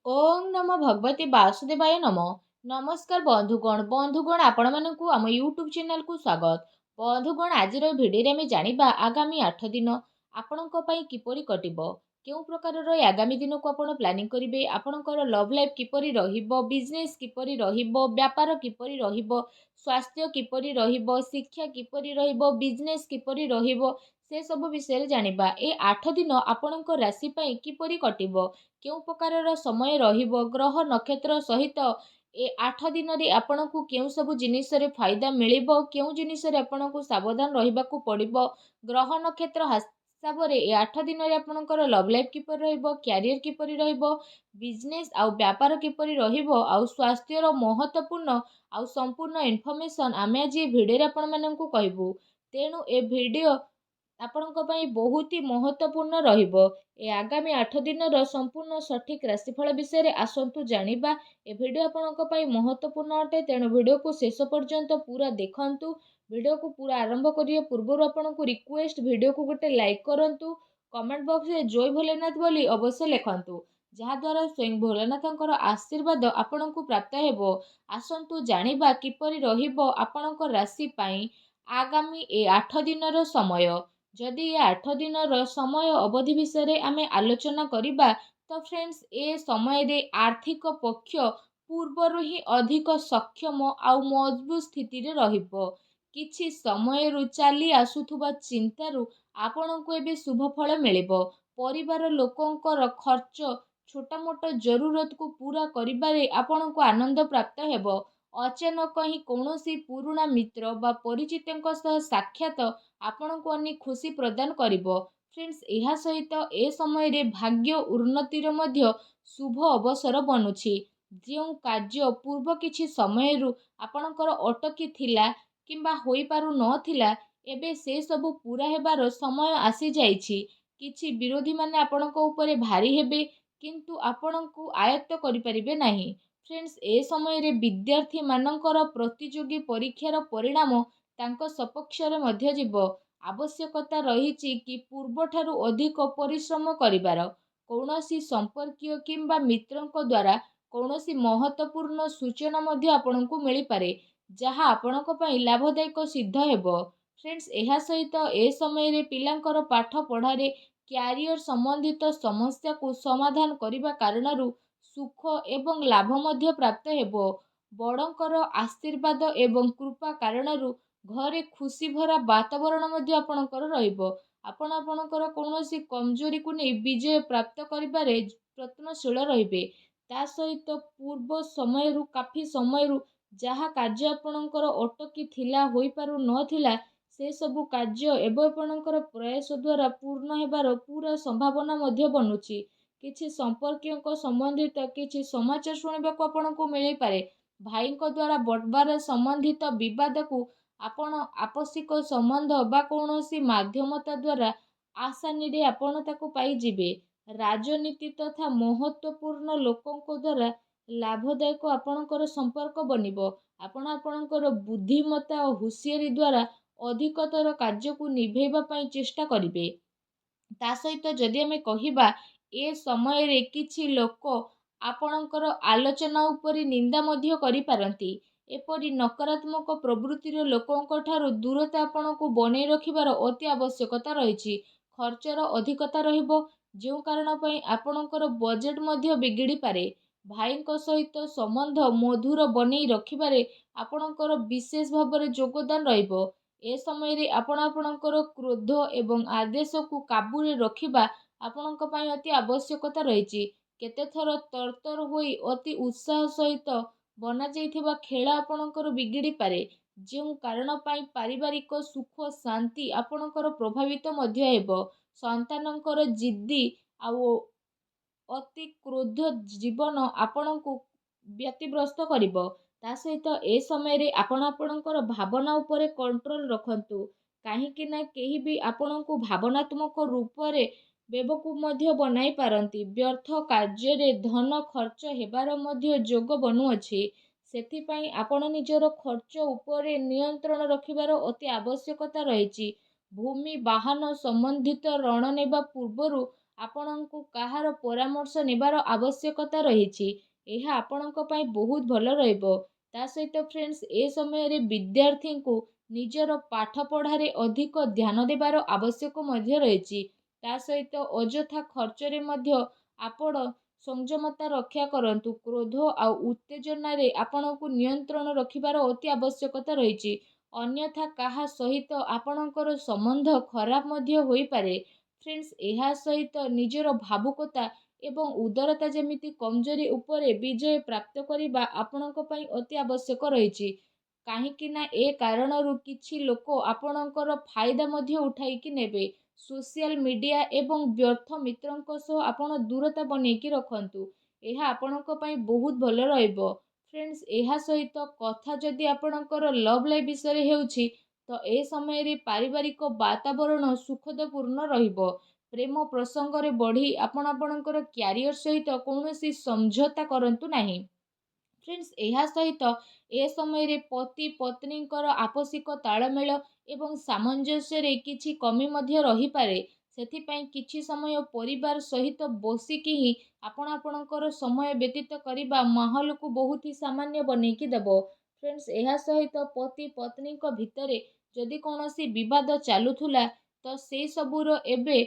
ओम नमो भगवते वासुदेवाय नमो। नमस्कार बंधुगण आपण मानकु आम यूट्यूब चैनल को स्वागत। बंधुगण आज भिडियो में जानिबा आगामी 8 दिन आपणक पई किपरि कटिबो, केउ प्रकार आगामी दिन को आपण प्लानिंग करिवे, आपणकर लव लाइफ किपरि रहिबो, बिजनेस किपरि रहिबो, व्यापार किपरि रहिबो, स्वास्थ्य किपरि रहिबो, शिक्षा किपरि रहिबो, बिजनेस किपरि रहिबो, से सब विषय जानिबा। ए 8 दिन आपणक राशि पई किपरि कटिबो, केउ प्रकार समय रहिबो, ग्रह नक्षत्र सहित ए 8 दिन रे आपणकु केउ सब जिनिस रे फायदा मिलिबो, केउ जिनिस रे आपणकु सावधान रहिबाकु पड़िबो। ग्रह नक्षत्र हिसाब रे ए 8 दिन रे आपणकर लव लाइफ किपर रहिबो, कैरियर किपर रहिबो, बिजनेस आउ व्यापार किपर रहिबो, आउ स्वास्थ्य रो महत्वपूर्ण आउ संपूर्ण इन्फॉर्मेशन आमे आज ए भिडियो रे आपण माननकु कहबो। तेणु ए भिडियो ଆପଣଙ୍କ ପାଇଁ ବହୁତ ହି ମହତ୍ୱପୂର୍ଣ୍ଣ ରହିବ। ଏ ଆଗାମୀ 8 ଦିନର ସମ୍ପୂର୍ଣ୍ଣ ସଠିକ୍ ରାଶିଫଳ ବିଷୟରେ ଆସନ୍ତୁ ଜାଣିବା। ଏ ଭିଡ଼ିଓ ଆପଣଙ୍କ ପାଇଁ ମହତ୍ୱପୂର୍ଣ୍ଣ ଅଟେ, ତେଣୁ ଭିଡ଼ିଓକୁ ଶେଷ ପର୍ଯ୍ୟନ୍ତ ପୁରା ଦେଖନ୍ତୁ। ଭିଡ଼ିଓକୁ ପୁରା ଆରମ୍ଭ କରିବା ପୂର୍ବରୁ ଆପଣଙ୍କୁ ରିକ୍ୱେଷ୍ଟ, ଭିଡ଼ିଓକୁ ଗୋଟେ ଲାଇକ୍ କରନ୍ତୁ। କମେଣ୍ଟ ବକ୍ସରେ ଜୟ ଭୋଲେନାଥ ବୋଲି ଅବଶ୍ୟ ଲେଖନ୍ତୁ, ଯାହାଦ୍ୱାରା ସ୍ୱୟଂ ଭୋଲେନାଥଙ୍କର ଆଶୀର୍ବାଦ ଆପଣଙ୍କୁ ପ୍ରାପ୍ତ ହେବ। ଆସନ୍ତୁ ଜାଣିବା କିପରି ରହିବ ଆପଣଙ୍କ ରାଶି ପାଇଁ ଆଗାମୀ ଏ 8 ଦିନର ସମୟ। जदि ये 8 दिन समय अवधि विषय आमे आलोचना करिबा, तो फ्रेंड्स ए समय रे आर्थिक पक्ष पूर्वर ही अधिक सक्षम आउ मजबूत स्थिति रे रहिबो। किछि समय रु चली आसुथुबा चिंतारु आपनकु एबे शुभ फल मिलिबो। परिवार लोकंकर खर्च, छोटा मोटा जरूरत को पूरा करिबारे आपनकु आनंद प्राप्त हेबो। अचानक ही कौनसी पुराना मित्र बा परिचितଙ୍କ सह साक्षात आपनकु अनेक खुशी प्रदान करिबो। फ्रेंड्स एहा सहित ए समय रे भाग्य उन्नतिर मध्य शुभ अवसर बनुछि। जो कार्य पूर्व किछि समय रु आपनकर अटकी थिला किंबा होई पारु नथिला, एबे से सब पूरा हेबार समय आसी जाइछि। किछि विरोधी माने आपनक ऊपर भारी हेबे, किंतु आपनकु आयत्त करि परिबे नाही। फ्रेंड्स ए समय रे विद्यार्थी मानकर प्रतियोगी परीक्षार परिणाम तांको सपक्ष रे मध्य जीव। आवश्यकता रहिछि कि पूर्वठारु अधिक परिश्रम करिबार। कौनसी संपर्कीय किंबा मित्रଙ୍କ द्वारा कौनसी महत्वपूर्ण सूचना मध्य आपनकु मिली पारे, जहा आपनक पई लाभदायक सिद्ध हेबो। फ्रेंड्स एहा सहित ए समय रे पिलांकर पाठ पढ़ारे कैरियर संबंधित समस्या को समाधान करिबा कारणरु सुख एवं लाभ मध्य प्राप्त हेबो। बड़ंकर आशीर्वाद एवं कृपा कारणरु घरे खुशी भरा वातावरण मध्य आपणकर रहिबो। आपण आपणकर कौनसी कमजोरी को नहीं विजय प्राप्त करिबारे प्रयत्नशील रहिबे। ता सहित पूर्व समय रु काफी समय रु जहा कार्य आपणकर अटकी थिला होई पारु नथिला, से सबु कार्य एवं आपणकर प्रयास द्वारा पूर्ण हेबार पूरा संभावना मध्य बनुछि। किछि संपर्कीय संबंधित किछि समाचार शुणिबाकु आपणकु मिली पारे। भाईଙ୍କ द्वारा बटबार संबंधित विवाद को आपण आपसिक संबंध बा कौनसी माध्यमता द्वारा आसानी रे आपण ताको पाई जिबे। राजनीति तथा महत्वपूर्ण लोकंको द्वारा लाभदायक आपणकर संपर्क बनिबो। आपण आपणकर बुद्धिमत्ता और हुशियारी द्वारा अधिकतर कार्य को निभेबा पई चेष्टा करिवे। ता सहित जदि आमे कहिबा, ए समय रे किछि लोक आपणकर आलोचना उपरि निंदा मध्य करि पारंती। एपरि नकारात्मक प्रवृत्तिर लोकंक ठारू दूरता आपणकु बनै रखिबार अति आवश्यकता रहिछि। खर्चर अधिकता रहिबो, जो कारण पई आपणकर बजेट मध्य बिगिड़ी पारे। भाईଙ୍କ सहित संबंध मधुर बनै रखिबारे आपणकर विशेष भाବରେ योगदान रहिबो। ए समय रे आपण आपणकर क्रोध एवं आदेश को काबू रे रखिबा आपणक पई अति आवश्यकता रहिछि। केते थर तरतर होई अति उत्साह सहित बना जाइथिबा खेल आपणकर बिगिड़ी पारे, जो कारण पई पारिवारिक सुख शांति आपणकर प्रभावित मध्य हेबो। संतानकर जिद्दी आउ अति क्रोध जीवन आपणकु व्यतिग्रस्त करिबो। ता सहित ए समय रे आपण आपणकर भावना उपरे कंट्रोल रखंतु, काहेकि ना केही भी आपणकु भावनात्मक रूप रे बेवकूफ मध्य बनाई पारंती। व्यर्थ कार्य रे धन खर्च हेबार मध्य जोग बनुअछि। सेथि पई आपण निजर खर्च उपरे नियंत्रण रखिबार अति आवश्यकता रहिछि। भूमि वाहन संबंधित ऋण नेबा पूर्वरु ଆପଣଙ୍କୁ କାହାର ପରାମର୍ଶ ନେବାର ଆବଶ୍ୟକତା ରହିଛି। ଏହା ଆପଣଙ୍କ ପାଇଁ ବହୁତ ଭଲ ରହିବ। ତା ସହିତ ଫ୍ରେଣ୍ଡସ୍, ଏ ସମୟରେ ବିଦ୍ୟାର୍ଥୀଙ୍କୁ ନିଜର ପାଠ ପଢ଼ାରେ ଅଧିକ ଧ୍ୟାନ ଦେବାର ଆବଶ୍ୟକ ମଧ୍ୟ ରହିଛି। ତା ସହିତ ଅଯଥା ଖର୍ଚ୍ଚରେ ମଧ୍ୟ ଆପଣ ସଂଯମତା ରକ୍ଷା କରନ୍ତୁ। କ୍ରୋଧ ଆଉ ଉତ୍ତେଜନାରେ ଆପଣଙ୍କୁ ନିୟନ୍ତ୍ରଣ ରଖିବାର ଅତି ଆବଶ୍ୟକତା ରହିଛି। ଅନ୍ୟଥା କାହା ସହିତ ଆପଣଙ୍କର ସମ୍ବନ୍ଧ ଖରାପ ମଧ୍ୟ ହୋଇପାରେ। ଫ୍ରେଣ୍ଡସ୍, ଏହା ସହିତ ନିଜର ଭାବୁକତା ଏବଂ ଉଦାରତା ଯେମିତି କମଜୋରି ଉପରେ ବିଜୟ ପ୍ରାପ୍ତ କରିବା ଆପଣଙ୍କ ପାଇଁ ଅତି ଆବଶ୍ୟକ ରହିଛି। କାହିଁକି ନା ଏ କାରଣରୁ କିଛି ଲୋକ ଆପଣଙ୍କର ଫାଇଦା ମଧ୍ୟ ଉଠାଇକି ନେବେ। ସୋସିଆଲ ମିଡ଼ିଆ ଏବଂ ବ୍ୟର୍ଥ ମିତ୍ରଙ୍କ ସହ ଆପଣ ଦୂରତା ବନେଇକି ରଖନ୍ତୁ। ଏହା ଆପଣଙ୍କ ପାଇଁ ବହୁତ ଭଲ ରହିବ। ଫ୍ରେଣ୍ଡସ୍, ଏହା ସହିତ କଥା ଯଦି ଆପଣଙ୍କର ଲଭ୍ ଲାଇଫ୍ ବିଷୟରେ ହେଉଛି, ତ ଏ ସମୟରେ ପାରିବାରିକ ବାତାବରଣ ସୁଖଦପୂର୍ଣ୍ଣ ରହିବ। ପ୍ରେମ ପ୍ରସଙ୍ଗରେ ବଢ଼ି ଆପଣ ଆପଣଙ୍କର କ୍ୟାରିୟର ସହିତ କୌଣସି ସମଝୋତା କରନ୍ତୁ ନାହିଁ। ଫ୍ରେଣ୍ଡସ୍, ଏହା ସହିତ ଏ ସମୟରେ ପତି ପତ୍ନୀଙ୍କର ଆପୋଷିକ ତାଳମେଳ ଏବଂ ସାମଞ୍ଜସ୍ୟରେ କିଛି କମି ମଧ୍ୟ ରହିପାରେ। ସେଥିପାଇଁ କିଛି ସମୟ ପରିବାର ସହିତ ବସିକି ହିଁ ଆପଣ ଆପଣଙ୍କର ସମୟ ବ୍ୟତୀତ କରିବା ମାହୋଲକୁ ବହୁତ ହି ସାମାନ୍ୟ ବନେଇକି ଦେବ। ଫ୍ରେଣ୍ଡସ୍, ଏହା ସହିତ ପତି ପତ୍ନୀଙ୍କ ଭିତରେ ଯଦି କୌଣସି ବିବାଦ ଚାଲୁଥିଲା, ତ ସେ ସବୁର ଏବେ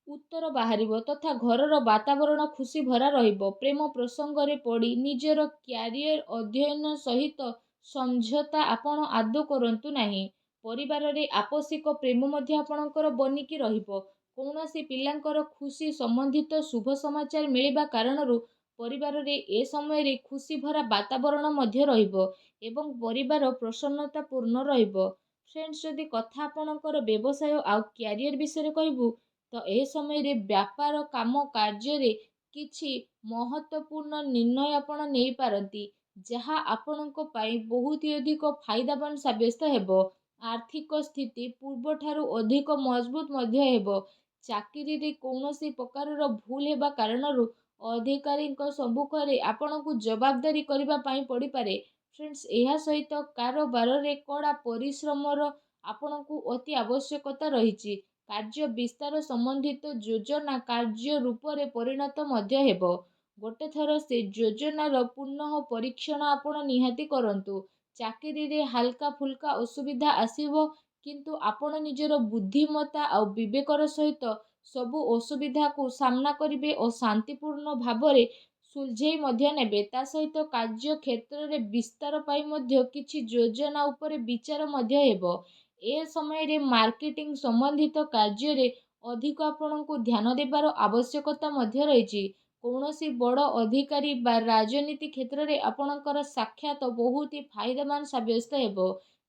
ଉତ୍ତର ବାହାରିବ ତଥା ଘରର ବାତାବରଣ ଖୁସି ଭରା ରହିବ। ପ୍ରେମ ପ୍ରସଙ୍ଗରେ ପଡ଼ି ନିଜର କ୍ୟାରିୟର ଅଧ୍ୟୟନ ସହିତ ସମଝୋତା ଆପଣ ଆଦୌ କରନ୍ତୁ ନାହିଁ। ପରିବାରରେ ଆପୋଷିକ ପ୍ରେମ ମଧ୍ୟ ଆପଣଙ୍କର ବନିକି ରହିବ। କୌଣସି ପିଲାଙ୍କର ଖୁସି ସମ୍ବନ୍ଧିତ ଶୁଭ ସମାଚାର ମିଳିବା କାରଣରୁ ପରିବାରରେ ଏ ସମୟରେ ଖୁସି ଭରା ବାତାବରଣ ମଧ୍ୟ ରହିବ ଏବଂ ପରିବାର ପ୍ରସନ୍ନତାପୂର୍ଣ୍ଣ ରହିବ। ଫ୍ରେଣ୍ଡସ୍, ଯଦି କଥା ଆପଣଙ୍କର ବ୍ୟବସାୟ ଆଉ କ୍ୟାରିୟର ବିଷୟରେ କହିବୁ, ତ ଏ ସମୟରେ ବ୍ୟାପାର କାମ କାର୍ଯ୍ୟରେ କିଛି ମହତ୍ତ୍ୱପୂର୍ଣ୍ଣ ନିର୍ଣ୍ଣୟ ଆପଣ ନେଇପାରନ୍ତି, ଯାହା ଆପଣଙ୍କ ପାଇଁ ବହୁତ ଅଧିକ ଫାଇଦାବାନ ସାବ୍ୟସ୍ତ ହେବ। ଆର୍ଥିକ ସ୍ଥିତି ପୂର୍ବଠାରୁ ଅଧିକ ମଜବୁତ ମଧ୍ୟ ହେବ। ଚାକିରିରେ କୌଣସି ପ୍ରକାରର ଭୁଲ ହେବା କାରଣରୁ ଅଧିକାରୀଙ୍କ ସମ୍ମୁଖରେ ଆପଣଙ୍କୁ ଜବାବଦାରୀ କରିବା ପାଇଁ ପଡ଼ିପାରେ। ଫ୍ରେଣ୍ଡସ୍, ଏହା ସହିତ କାରବାରରେ କଡ଼ା ପରିଶ୍ରମର ଆପଣଙ୍କୁ ଅତି ଆବଶ୍ୟକତା ରହିଛି। କାର୍ଯ୍ୟ ବିସ୍ତାର ସମ୍ବନ୍ଧିତ ଯୋଜନା କାର୍ଯ୍ୟ ରୂପରେ ପରିଣତ ମଧ୍ୟ ହେବ। ଗୋଟେ ଥର ସେ ଯୋଜନାର ପୁନଃ ପରୀକ୍ଷଣ ଆପଣ ନିହାତି କରନ୍ତୁ। ଚାକିରିରେ ହାଲକା ଫୁଲକା ଅସୁବିଧା ଆସିବ, କିନ୍ତୁ ଆପଣ ନିଜର ବୁଦ୍ଧିମତ୍ତା ଆଉ ବିବେକର ସହିତ ସବୁ ଅସୁବିଧାକୁ ସାମ୍ନା କରିବେ ଓ ଶାନ୍ତିପୂର୍ଣ୍ଣ ଭାବରେ ସୁଲଝେଇ ମଧ୍ୟ ନେବେ। ତା ସହିତ କାର୍ଯ୍ୟ କ୍ଷେତ୍ରରେ ବିସ୍ତାର ପାଇଁ ମଧ୍ୟ କିଛି ଯୋଜନା ଉପରେ ବିଚାର ମଧ୍ୟ ହେବ। ଏ ସମୟରେ ମାର୍କେଟିଂ ସମ୍ବନ୍ଧିତ କାର୍ଯ୍ୟରେ ଅଧିକ ଆପଣଙ୍କୁ ଧ୍ୟାନ ଦେବାର ଆବଶ୍ୟକତା ମଧ୍ୟ ରହିଛି। କୌଣସି ବଡ଼ ଅଧିକାରୀ ବା ରାଜନୀତି କ୍ଷେତ୍ରରେ ଆପଣଙ୍କର ସାକ୍ଷାତ ବହୁତ ଫାଇଦାମାନ ସାବ୍ୟସ୍ତ ହେବ।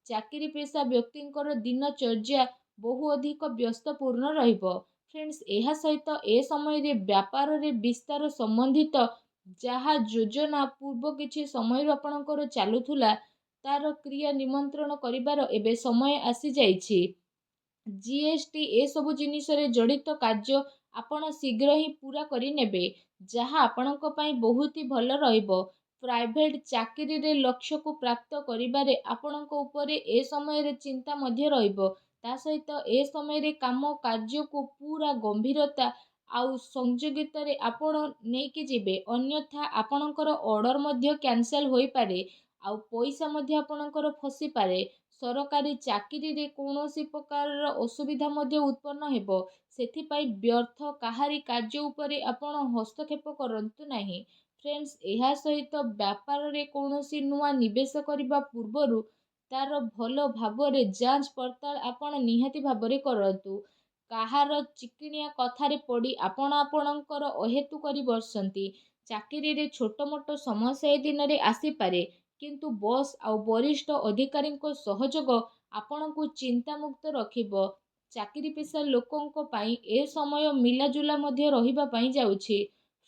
ଚାକିରି ପେଶା ବ୍ୟକ୍ତିଙ୍କର ଦିନଚର୍ଯ୍ୟା ବହୁ ଅଧିକ ବ୍ୟସ୍ତପୂର୍ଣ୍ଣ ରହିବ। ଫ୍ରେଣ୍ଡସ୍, ଏହା ସହିତ ଏ ସମୟରେ ବ୍ୟାପାରରେ ବିସ୍ତାର ସମ୍ବନ୍ଧିତ ଯାହା ଯୋଜନା ପୂର୍ବ କିଛି ସମୟରୁ ଆପଣଙ୍କର ଚାଲୁଥିଲା, ତାର କ୍ରିୟା ନିମନ୍ତ୍ରଣ କରିବାର ଏବେ ସମୟ ଆସିଯାଇଛି। ଜିଏସ୍ଟି ଏସବୁ ଜିନିଷରେ ଜଡ଼ିତ କାର୍ଯ୍ୟ ଆପଣ ଶୀଘ୍ର ହିଁ ପୂରା କରିନେବେ, ଯାହା ଆପଣଙ୍କ ପାଇଁ ବହୁତ ହି ଭଲ ରହିବ। ପ୍ରାଇଭେଟ୍ ଚାକିରିରେ ଲକ୍ଷ୍ୟକୁ ପ୍ରାପ୍ତ କରିବାରେ ଆପଣଙ୍କ ଉପରେ ଏ ସମୟରେ ଚିନ୍ତା ମଧ୍ୟ ରହିବ। ତା ସହିତ ଏ ସମୟରେ କାମ କାର୍ଯ୍ୟକୁ ପୁରା ଗମ୍ଭୀରତା ଆଉ ସଂଯୋଗିତାରେ ଆପଣ ନେଇକି ଯିବେ। ଅନ୍ୟଥା ଆପଣଙ୍କର ଅର୍ଡ଼ର ମଧ୍ୟ କ୍ୟାନସେଲ୍ ହୋଇପାରେ ଆଉ ପଇସା ମଧ୍ୟ ଆପଣଙ୍କର ଫସିପାରେ। ସରକାରୀ ଚାକିରିରେ କୌଣସି ପ୍ରକାରର ଅସୁବିଧା ମଧ୍ୟ ଉତ୍ପନ୍ନ ହେବ। ସେଥିପାଇଁ ବ୍ୟର୍ଥ କାହାରି କାର୍ଯ୍ୟ ଉପରେ ଆପଣ ହସ୍ତକ୍ଷେପ କରନ୍ତୁ ନାହିଁ। ଫ୍ରେଣ୍ଡସ୍, ଏହା ସହିତ ବ୍ୟାପାରରେ କୌଣସି ନୂଆ ନିବେଶ କରିବା ପୂର୍ବରୁ ତାର ଭଲ ଭାବରେ ଯାଞ୍ଚ ପଡ଼ତାଳ ଆପଣ ନିହାତି ଭାବରେ କରନ୍ତୁ। କାହାର ଚିକିଣିଆ କଥାରେ ପଡ଼ି ଆପଣ ଆପଣଙ୍କର ଅହେତୁ କରି ବସନ୍ତି। ଚାକିରିରେ ଛୋଟ ମୋଟ ସମସ୍ୟା ଏ ଦିନରେ ଆସିପାରେ, କିନ୍ତୁ ବସ୍ ଆଉ ବରିଷ୍ଠ ଅଧିକାରୀଙ୍କ ସହଯୋଗ ଆପଣଙ୍କୁ ଚିନ୍ତାମୁକ୍ତ ରଖିବ। ଚାକିରି ପେଶା ଲୋକଙ୍କ ପାଇଁ ଏ ସମୟ ମିଲାଜୁଲା ମଧ୍ୟ ରହିବା ପାଇଁ ଯାଉଛି।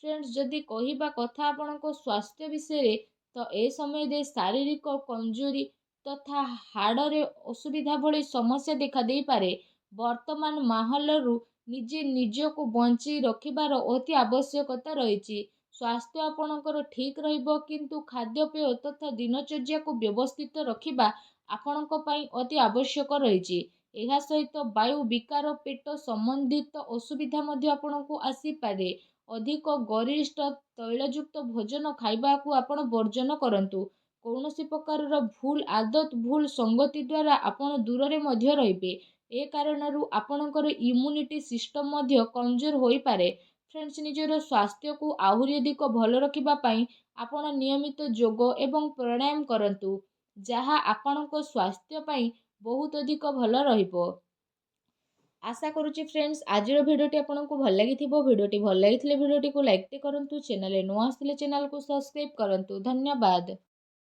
ଫ୍ରେଣ୍ଡସ୍, ଯଦି କହିବା କଥା ଆପଣଙ୍କ ସ୍ୱାସ୍ଥ୍ୟ ବିଷୟରେ, ତ ଏ ସମୟରେ ଶାରୀରିକ କମଜୋରି ତଥା ହାଡ଼ରେ ଅସୁବିଧା ଭଳି ସମସ୍ୟା ଦେଖାଦେଇପାରେ। ବର୍ତ୍ତମାନ ମାହୋଲରୁ ନିଜେ ନିଜକୁ ବଞ୍ଚେଇ ରଖିବାର ଅତି ଆବଶ୍ୟକତା ରହିଛି। ସ୍ୱାସ୍ଥ୍ୟ ଆପଣଙ୍କର ଠିକ୍ ରହିବ, କିନ୍ତୁ ଖାଦ୍ୟପେୟ ତଥା ଦିନଚର୍ଯ୍ୟାକୁ ବ୍ୟବସ୍ଥିତ ରଖିବା ଆପଣଙ୍କ ପାଇଁ ଅତି ଆବଶ୍ୟକ ରହିଛି। ଏହା ସହିତ ବାୟୁ ବିକାର, ପେଟ ସମ୍ବନ୍ଧିତ ଅସୁବିଧା ମଧ୍ୟ ଆପଣଙ୍କୁ ଆସିପାରେ। ଅଧିକ ଗରିଷ୍ଠ ତୈଳଯୁକ୍ତ ଭୋଜନ ଖାଇବାକୁ ଆପଣ ବର୍ଜନ କରନ୍ତୁ। କୌଣସି ପ୍ରକାରର ଭୁଲ ଆଦତ, ଭୁଲ ସଙ୍ଗତି ଦ୍ୱାରା ଆପଣ ଦୂରରେ ମଧ୍ୟ ରହିବେ। ଏ କାରଣରୁ ଆପଣଙ୍କର ଇମ୍ୟୁନିଟି ସିଷ୍ଟମ ମଧ୍ୟ କମଜୋର ହୋଇପାରେ। ଫ୍ରେଣ୍ଡସ୍, ନିଜର ସ୍ୱାସ୍ଥ୍ୟକୁ ଆହୁରି ଅଧିକ ଭଲ ରଖିବା ପାଇଁ ଆପଣ ନିୟମିତ ଯୋଗ ଏବଂ ପ୍ରାଣାୟାମ କରନ୍ତୁ, ଯାହା ଆପଣଙ୍କ ସ୍ୱାସ୍ଥ୍ୟ ପାଇଁ ବହୁତ ଅଧିକ ଭଲ ରହିବ। ଆଶା କରୁଛି ଫ୍ରେଣ୍ଡସ୍, ଆଜିର ଭିଡ଼ିଓଟି ଆପଣଙ୍କୁ ଭଲ ଲାଗିଥିବ। ଭିଡ଼ିଓଟି ଭଲ ଲାଗିଥିଲେ ଭିଡ଼ିଓଟିକୁ ଲାଇକ୍ କରନ୍ତୁ। ଚ୍ୟାନେଲରେ ନୂଆ ଆସିଥିଲେ ଚ୍ୟାନେଲକୁ ସବସ୍କ୍ରାଇବ୍ କରନ୍ତୁ। ଧନ୍ୟବାଦ।